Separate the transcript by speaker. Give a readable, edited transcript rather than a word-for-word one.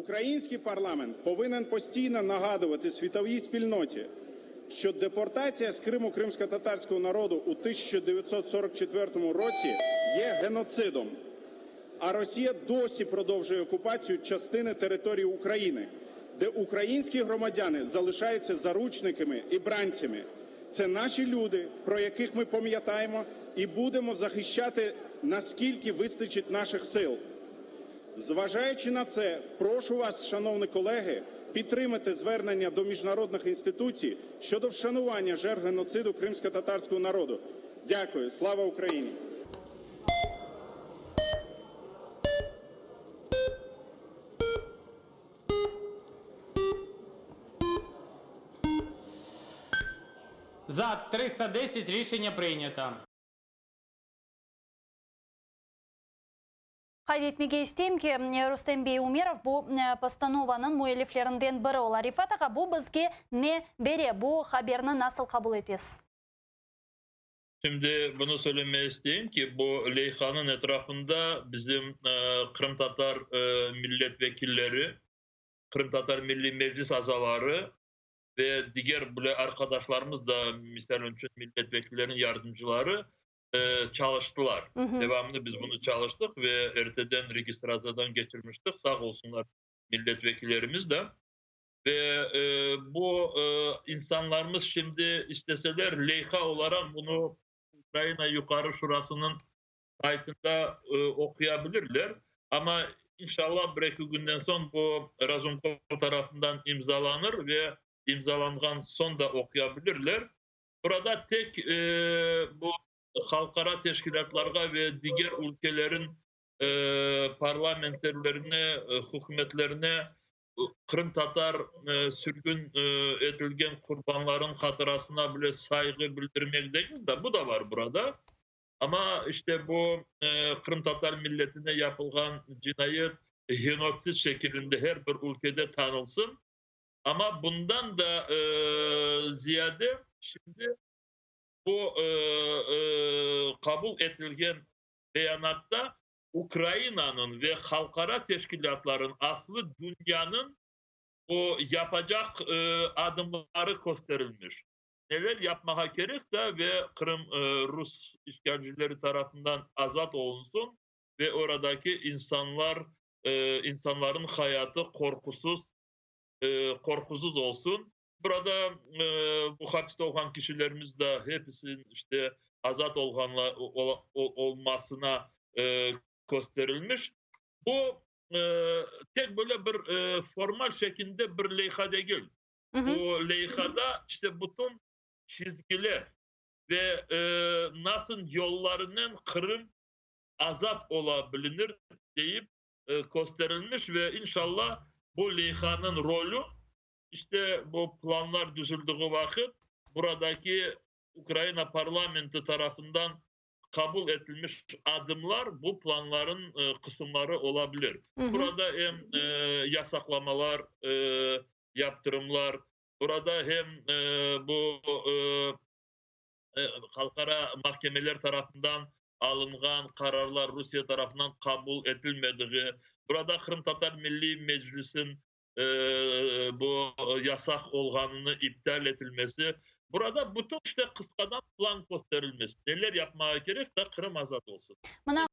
Speaker 1: Український парламент повинен постійно нагадувати світовій спільноті, що депортація з Криму кримськотатарського народу у 1944 році є геноцидом, а Росія досі продовжує окупацію частини території України, де українські громадяни залишаються заручниками і бранцями. Це наші люди, про яких ми пам'ятаємо і будемо захищати, наскільки вистачить наших сил. Зважаючи на це, прошу вас, шановні колеги, підтримати звернення до міжнародних інституцій щодо вшанування жертв геноциду кримськотатарського народу. Дякую. Слава Україні!
Speaker 2: За 310 рішення прийнято.
Speaker 3: Кайдетмеге истемке Рустембей Умеров bu постанованын муэлифлерінден бірі олар. Рифат аға, bu бізге не бере? Bu haberini nasıl kabul etiniz?
Speaker 4: Şimdi bunu söylemeye isteyeyim ki bu Leyhan'ın etrafında bizim Kırım Tatar milletvekilleri, Kırım Tatar Milli Meclis azaları ve diğer böyle arkadaşlarımız da misal için milletvekillerinin yardımcıları çalıştılar. Devamlı biz bunu çalıştık ve RT'den registrasyondan geçirmiştik. Sağ olsunlar milletvekillerimiz de. Ve bu insanlarımız şimdi isteseler leyha olarak bunu Ukrayna Yukarı Şurası'nın saytında okuyabilirler. Ama inşallah bir iki günden sonra bu Razumkov tarafından imzalanır ve imzalandıktan sonra da okuyabilirler. Burada tek bu halkara teşkilatlarına ve diğer ülkelerin parlamenterlerine, hükümetlerine Kırım Tatar sürgün edilgen kurbanların hatırasına bile saygı bildirmek değil de bu da var burada. Ama işte bu Kırım Tatar milletine yapılan cinayet genotsit şeklinde her bir ülkede tanılsın. Ama bundan da ziyade şimdi bu kabul edilen beyanatta Ukrayna'nın ve halkara teşkilatların aslı dünyanın o yapacak adımları gösterilmiş. Neler yapmaya gerek de ve Kırım Rus işgalcileri tarafından azat olunsun ve oradaki insanların hayatı korkusuz olsun. Burada bu hapiste olan kişilerimiz de hepsinin işte azat olmasına gösterilmiş. Bu tek böyle bir formal şekilde bir leyha değil. Bu leyhada işte bütün çizgiler ve nasıl yollarının Kırım azat olabilir deyip gösterilmiş ve inşallah bu leyhanın rolü işte bu planlar düzüldüğü vakit buradaki Ukrayna parlamento tarafından kabul edilmiş adımlar bu planların kısımları olabilir. Burada hem yasaklamalar, yaptırımlar, burada hem bu halkara mahkemeler tarafından alınan kararlar Rusya tarafından kabul edilmediği, burada Kırım Tatar Milli Meclis'in bu yasak olganını iptal edilmesi, burada bütün işte kıskadan plan gösterilmesi. Neler yapmaya gerek de Kırım azat olsun.